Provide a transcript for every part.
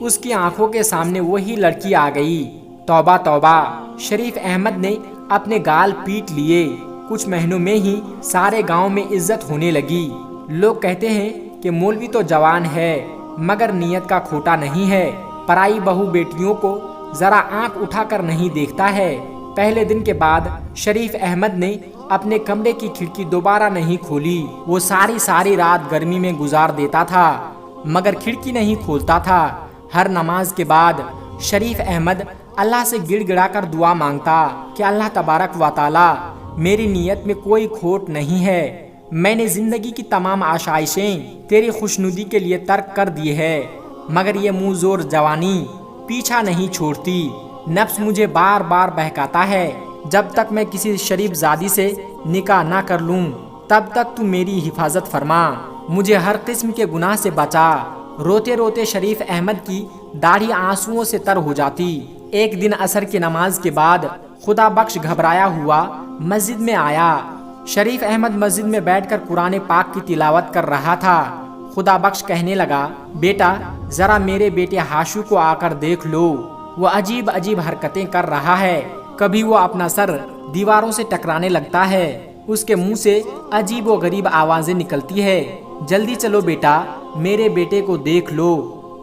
اس کی آنکھوں کے سامنے وہی لڑکی آ گئی۔ توبہ توبہ، شریف احمد نے اپنے گال پیٹ لیے۔ کچھ مہینوں میں ہی سارے گاؤں میں عزت ہونے لگی۔ لوگ کہتے ہیں کہ مولوی تو جوان ہے مگر نیت کا کھوٹا نہیں ہے، پرائی بہو بیٹیوں کو ذرا آنکھ اٹھا کر نہیں دیکھتا ہے۔ پہلے دن کے بعد شریف احمد نے اپنے کمرے کی کھڑکی دوبارہ نہیں کھولی۔ وہ ساری رات گرمی میں گزار دیتا تھا مگر کھڑکی نہیں کھولتا تھا۔ ہر نماز کے بعد شریف احمد اللہ سے گڑ گڑا کر دعا مانگتا کہ اللہ تبارک و تعالی میری نیت میں کوئی کھوٹ نہیں ہے، میں نے زندگی کی تمام آشائشیں تیری خوشنودی کے لیے ترک کر دی ہے مگر یہ منہ زور جوانی پیچھا نہیں چھوڑتی۔ نفس مجھے بار بار بہکاتا ہے، جب تک میں کسی شریف زادی سے نکاح نہ کر لوں تب تک تو میری حفاظت فرما، مجھے ہر قسم کے گناہ سے بچا۔ روتے روتے شریف احمد کی داڑھی آنسوؤں سے تر ہو جاتی۔ ایک دن عصر کی نماز کے بعد خدا بخش گھبرایا ہوا مسجد میں آیا۔ شریف احمد مسجد میں بیٹھ کر قرآن پاک کی تلاوت کر رہا تھا۔ خدا بخش کہنے لگا، بیٹا ذرا میرے بیٹے ہاشو کو آ کر دیکھ لو، وہ عجیب عجیب حرکتیں کر رہا ہے، کبھی وہ اپنا سر دیواروں سے ٹکرانے لگتا ہے، اس کے منہ سے عجیب و غریب آوازیں نکلتی ہے، جلدی چلو بیٹا میرے بیٹے کو دیکھ لو،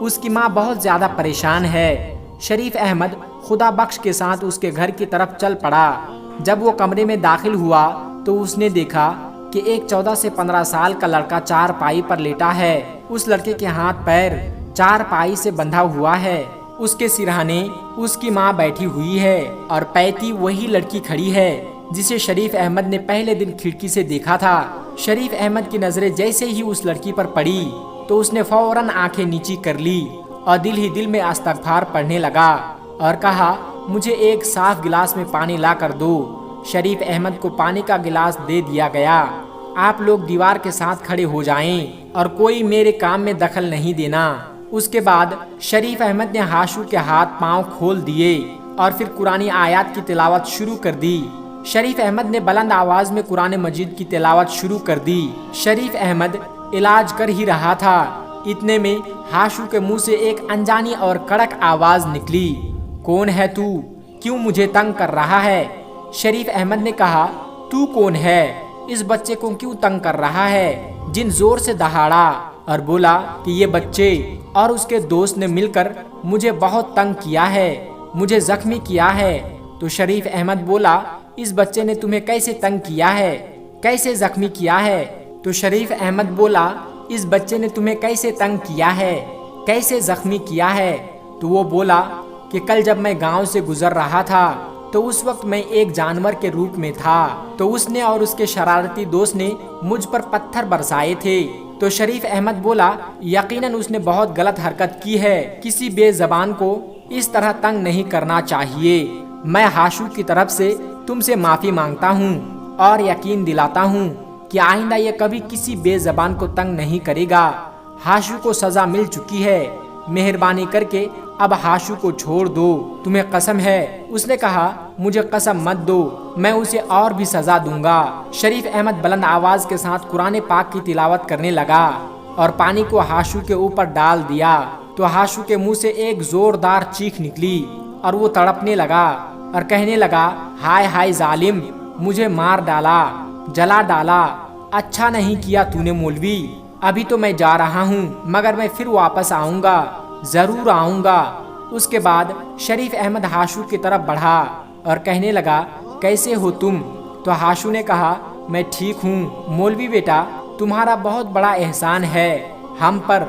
اس کی ماں بہت زیادہ پریشان ہے۔ شریف احمد خدا بخش کے ساتھ اس کے گھر کی طرف چل پڑا۔ جب وہ کمرے میں داخل ہوا تو اس نے دیکھا کہ ایک 14 سے 15 سال کا لڑکا چارپائی پر لیٹا ہے۔ اس لڑکے کے ہاتھ پیر چارپائی سے بندھا ہوا ہے، اس کے سرہانے اس کی ماں بیٹھی ہوئی ہے اور پیتی وہی لڑکی کھڑی ہے جسے شریف احمد نے پہلے دن کھڑکی سے دیکھا تھا۔ شریف احمد کی نظریں جیسے ہی اس لڑکی پر پڑی تو اس نے فوراً آنکھیں نیچی کر لی اور دل ہی دل میں استغفار پڑھنے لگا اور کہا، مجھے ایک صاف گلاس میں پانی لا کر دو۔ شریف احمد کو پانی کا گلاس دے دیا گیا۔ آپ لوگ دیوار کے ساتھ کھڑے ہو جائیں اور کوئی میرے کام میں دخل نہیں دینا۔ اس کے بعد شریف احمد نے ہاشو کے ہاتھ پاؤں کھول دیے اور پھر قرآن آیات کی تلاوت شروع کر دی۔ شریف احمد نے بلند آواز میں قرآن مجید کی تلاوت شروع کر دی۔ شریف احمد علاج کر ہی رہا تھا، اتنے میں ہاشو کے منہ سے ایک انجانی اور کڑک آواز نکلی، کون ہے تو؟ کیوں مجھے تنگ کر رہا ہے؟ شریف احمد نے کہا، تو کون ہے؟ اس بچے کو کیوں تنگ کر رہا ہے؟ جن زور سے دہاڑا اور بولا کہ یہ بچے اور اس کے دوست نے مل کر مجھے بہت تنگ کیا ہے، مجھے زخمی کیا ہے۔ تو شریف احمد بولا، اس بچے نے تمہیں کیسے تنگ کیا ہے، کیسے زخمی کیا ہے؟ تو شریف احمد بولا، اس بچے نے تمہیں کیسے تنگ کیا ہے، کیسے زخمی کیا ہے؟ تو وہ بولا کہ کل جب میں گاؤں سے گزر رہا تھا تو اس وقت میں ایک جانور کے روپ میں تھا، تو اس نے اور اس کے شرارتی دوست نے مجھ پر پتھر برسائے تھے۔ تو شریف احمد بولا، یقیناً اس نے بہت غلط حرکت کی ہے، کسی بے زبان کو اس طرح تنگ نہیں کرنا چاہیے۔ میں ہاشو کی طرف سے تم سے معافی مانگتا ہوں اور یقین دلاتا ہوں کہ آئندہ یہ کبھی کسی بے زبان کو تنگ نہیں کرے گا۔ ہاشو کو سزا مل چکی ہے، مہربانی کر کے اب ہاشو کو چھوڑ دو، تمہیں قسم ہے۔ اس نے کہا، مجھے قسم مت دو، میں اسے اور بھی سزا دوں گا۔ شریف احمد بلند آواز کے ساتھ قرآن پاک کی تلاوت کرنے لگا اور پانی کو ہاشو کے اوپر ڈال دیا تو ہاشو کے منہ سے ایک زوردار چیخ نکلی اور وہ تڑپنے لگا اور کہنے لگا، ہائے ہائے ظالم، مجھے مار ڈالا، جلا ڈالا، اچھا نہیں کیا تو نے مولوی، ابھی تو میں جا رہا ہوں مگر میں پھر واپس آؤں گا، ضرور آؤں گا۔ اس کے بعد شریف احمد ہاشو کی طرف بڑھا اور کہنے لگا، کیسے ہو تم؟ تو ہاشو نے کہا، میں ٹھیک ہوں مولوی بیٹا، تمہارا بہت بڑا احسان ہے ہم پر۔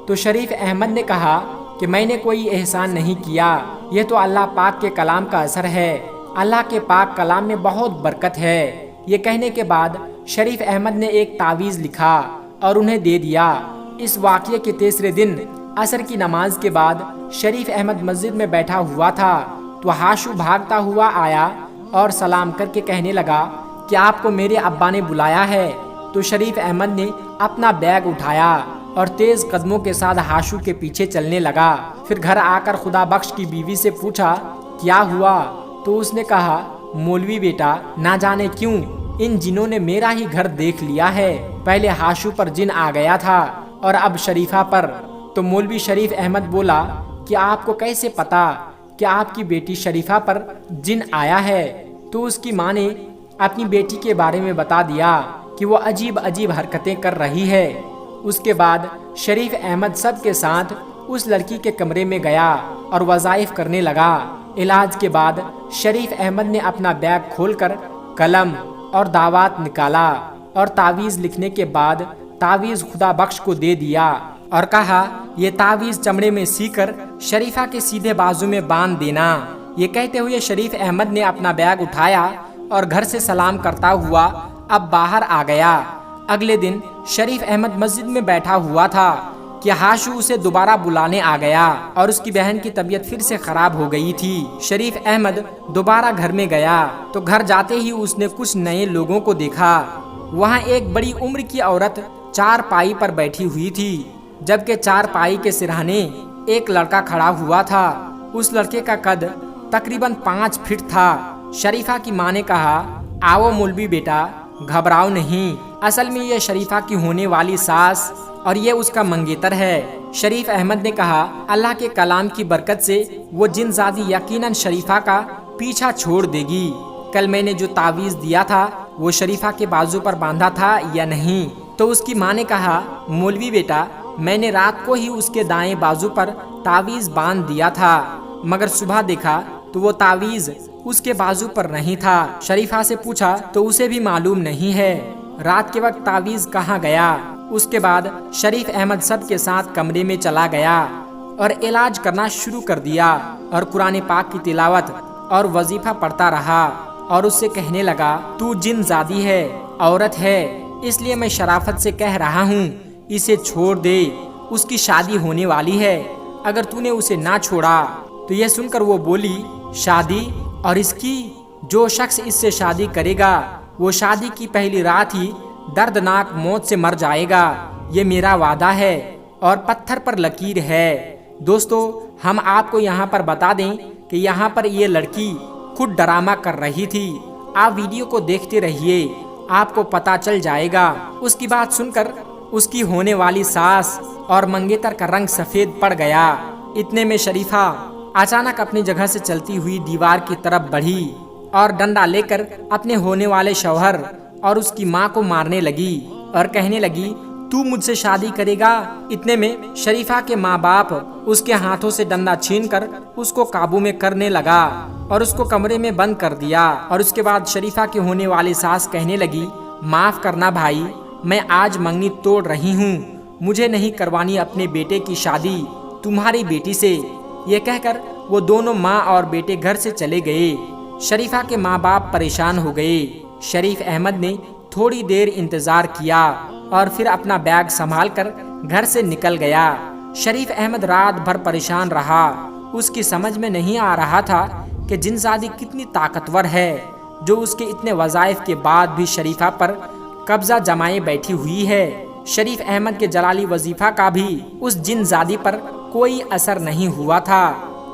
تو شریف احمد نے کہا کہ میں نے کوئی احسان نہیں کیا، یہ تو اللہ پاک کے کلام کا اثر ہے، اللہ کے پاک کلام میں بہت برکت ہے۔ یہ کہنے کے بعد شریف احمد نے ایک تعویذ لکھا اور انہیں دے دیا۔ اس واقعے کے تیسرے دن عصر کی نماز کے بعد شریف احمد مسجد میں بیٹھا ہوا تھا تو ہاشو بھاگتا ہوا آیا اور سلام کر کے کہنے لگا کہ آپ کو میرے ابا نے بلایا ہے۔ تو شریف احمد نے اپنا بیگ اٹھایا اور تیز قدموں کے ساتھ ہاشو کے پیچھے چلنے لگا۔ پھر گھر آ کر خدا بخش کی بیوی سے پوچھا، کیا ہوا؟ تو اس نے کہا، مولوی بیٹا، نہ جانے کیوں ان جنوں نے میرا ہی گھر دیکھ لیا ہے، پہلے ہاشو پر جن آ گیا تھا اور اب شریفہ پر۔ تو مولوی شریف احمد بولا، کہ آپ کو کیسے پتا کہ آپ کی بیٹی شریفہ پر جن آیا ہے؟ تو اس کی ماں نے اپنی بیٹی کے بارے میں بتا دیا کہ وہ عجیب عجیب حرکتیں کر رہی ہے۔ اس کے بعد شریف احمد سب کے ساتھ اس لڑکی کے کمرے میں گیا اور وظائف کرنے لگا۔ علاج کے بعد شریف احمد نے اپنا بیگ کھول کر قلم اور دعوات نکالا اور تعویذ لکھنے کے بعد تعویذ خدا بخش کو دے دیا اور کہا یہ تعویذ چمڑے میں سی کر شریفہ کے سیدھے بازو میں باندھ دینا۔ یہ کہتے ہوئے شریف احمد نے اپنا بیگ اٹھایا اور گھر سے سلام کرتا ہوا اب باہر آ گیا۔ اگلے دن شریف احمد مسجد میں بیٹھا ہوا تھا کہ ہاشو اسے دوبارہ بلانے آ گیا اور اس کی بہن کی طبیعت پھر سے خراب ہو گئی تھی۔ شریف احمد دوبارہ گھر میں گیا تو گھر جاتے ہی اس نے کچھ نئے لوگوں کو دیکھا۔ وہاں ایک بڑی عمر کی عورت چارپائی پر بیٹھی ہوئی تھی، جبکہ چارپائی کے سرہانے ایک لڑکا کھڑا ہوا تھا۔ اس لڑکے کا قد تقریباً 5 فٹ تھا۔ شریفہ کی ماں نے کہا آؤ مولوی بیٹا، گھبراؤ نہیں، اصل میں یہ شریفہ کی ہونے والی ساس اور یہ اس کا منگیتر ہے۔ شریف احمد نے کہا اللہ کے کلام کی برکت سے وہ جن زادی یقیناً شریفہ کا پیچھا چھوڑ دے گی۔ کل میں نے جو تعویذ دیا تھا وہ شریفہ کے بازو پر باندھا تھا یا نہیں؟ تو اس کی ماں نے کہا مولوی بیٹا، میں نے رات کو ہی اس کے دائیں بازو پر تعویذ باندھ دیا تھا، مگر صبح دیکھا تو وہ تعویذ اس کے بازو پر نہیں تھا۔ شریفہ سے پوچھا تو اسے بھی معلوم نہیں ہے رات کے وقت تعویذ کہاں گیا۔ اس کے بعد شریف احمد سب کے ساتھ کمرے میں چلا گیا اور علاج کرنا شروع کر دیا اور قرآن پاک کی تلاوت اور وظیفہ پڑھتا رہا اور اس سے کہنے لگا تو جن زادی ہے، عورت ہے، اس لیے میں شرافت سے کہہ رہا ہوں اسے چھوڑ دے، اس کی شادی ہونے والی ہے، اگر تو نے اسے نہ چھوڑا۔ تو یہ سن کر وہ بولی شادی اور اس کی؟ جو شخص اس سے شادی کرے گا وہ شادی کی پہلی رات ہی دردناک موت سے مر جائے گا، یہ میرا وعدہ ہے اور پتھر پر لکیر ہے۔ دوستو، ہم آپ کو یہاں پر بتا دیں کہ یہاں پر یہ لڑکی خود ڈرامہ کر رہی تھی۔ آپ ویڈیو کو دیکھتے رہیے، آپ کو پتا چل جائے گا۔ اس کی بات سن کر اس کی ہونے والی ساس اور منگیتر کا رنگ سفید پڑ گیا۔ اتنے میں شریفہ اچانک اپنی جگہ سے چلتی ہوئی دیوار کی طرف بڑھی اور ڈنڈا لے کر اپنے ہونے والے شوہر اور اس کی ماں کو مارنے لگی اور کہنے لگی تو مجھ سے شادی کرے گا۔ اتنے میں شریفہ کے ماں باپ اس کے ہاتھوں سے ڈنڈا چھین کر اس کو قابو میں کرنے لگا اور اس کو کمرے میں بند کر دیا۔ اور اس کے بعد شریفہ کی ہونے والی ساس کہنے لگی معاف کرنا بھائی، میں آج منگنی توڑ رہی ہوں، مجھے نہیں کروانی اپنے بیٹے کی شادی تمہاری بیٹی سے۔ یہ کہہ کر وہ دونوں ماں اور بیٹے گھر سے چلے گئے۔ شریفہ کے ماں باپ پریشان ہو گئے۔ شریف احمد نے تھوڑی دیر انتظار کیا اور پھر اپنا بیگ سنبھال کر گھر سے نکل گیا۔ شریف احمد رات بھر پریشان رہا۔ اس کی سمجھ میں نہیں آ رہا تھا کہ جن زادی کتنی طاقتور ہے جو اس کے اتنے وظائف کے بعد بھی شریفہ پر قبضہ جمائے بیٹھی ہوئی ہے۔ شریف احمد کے جلالی وظیفہ کا بھی اس جن زادی پر کوئی اثر نہیں ہوا تھا۔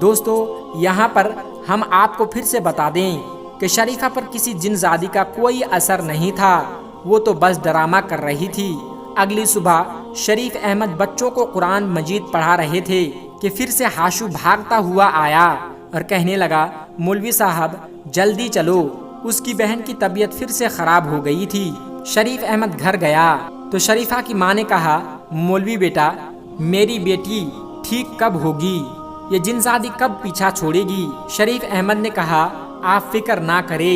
دوستو، یہاں پر ہم آپ کو پھر سے بتا دیں کہ شریفہ پر کسی جن زادی کا کوئی اثر نہیں تھا، وہ تو بس ڈرامہ کر رہی تھی۔ اگلی صبح شریف احمد بچوں کو قرآن مجید پڑھا رہے تھے کہ پھر سے ہاشو بھاگتا ہوا آیا اور کہنے لگا مولوی صاحب جلدی چلو، اس کی بہن کی طبیعت پھر سے خراب ہو گئی تھی۔ شریف احمد گھر گیا تو شریفہ کی ماں نے کہا مولوی بیٹا، میری بیٹی ٹھیک کب ہوگی؟ یہ جن زادی کب پیچھا چھوڑے گی؟ شریف احمد نے کہا آپ فکر نہ کرے،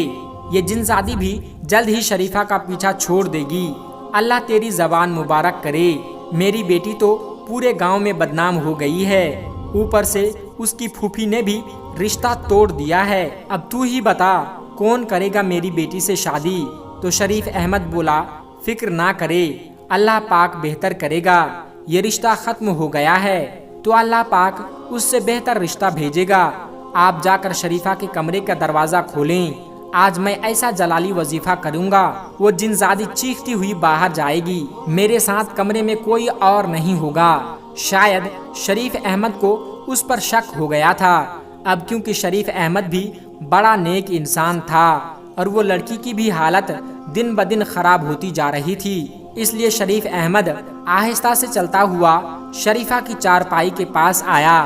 یہ جن زادی بھی جلد ہی شریفہ کا پیچھا چھوڑ دے گی، اللہ تیری زبان مبارک کرے۔ میری بیٹی تو پورے گاؤں میں بدنام ہو گئی ہے، اوپر سے اس کی پھوپھی نے بھی رشتہ توڑ دیا ہے، اب تو ہی بتا کون کرے گا میری بیٹی سے شادی؟ تو شریف احمد بولا فکر نہ کرے، اللہ پاک بہتر کرے گا، یہ رشتہ ختم ہو گیا ہے تو اللہ پاک اس سے بہتر رشتہ بھیجے گا۔ آپ جا کر شریفہ کے کمرے کا دروازہ کھولیں، آج میں ایسا جلالی وظیفہ کروں گا وہ جن زادی چیختی ہوئی باہر جائے گی، میرے ساتھ کمرے میں کوئی اور نہیں ہوگا۔ شاید شریف احمد کو اس پر شک ہو گیا تھا، اب کیونکہ شریف احمد بھی بڑا نیک انسان تھا اور وہ لڑکی کی بھی حالت دن بدن خراب ہوتی جا رہی تھی، اس لیے شریف احمد آہستہ سے چلتا ہوا شریفہ کی چارپائی کے پاس آیا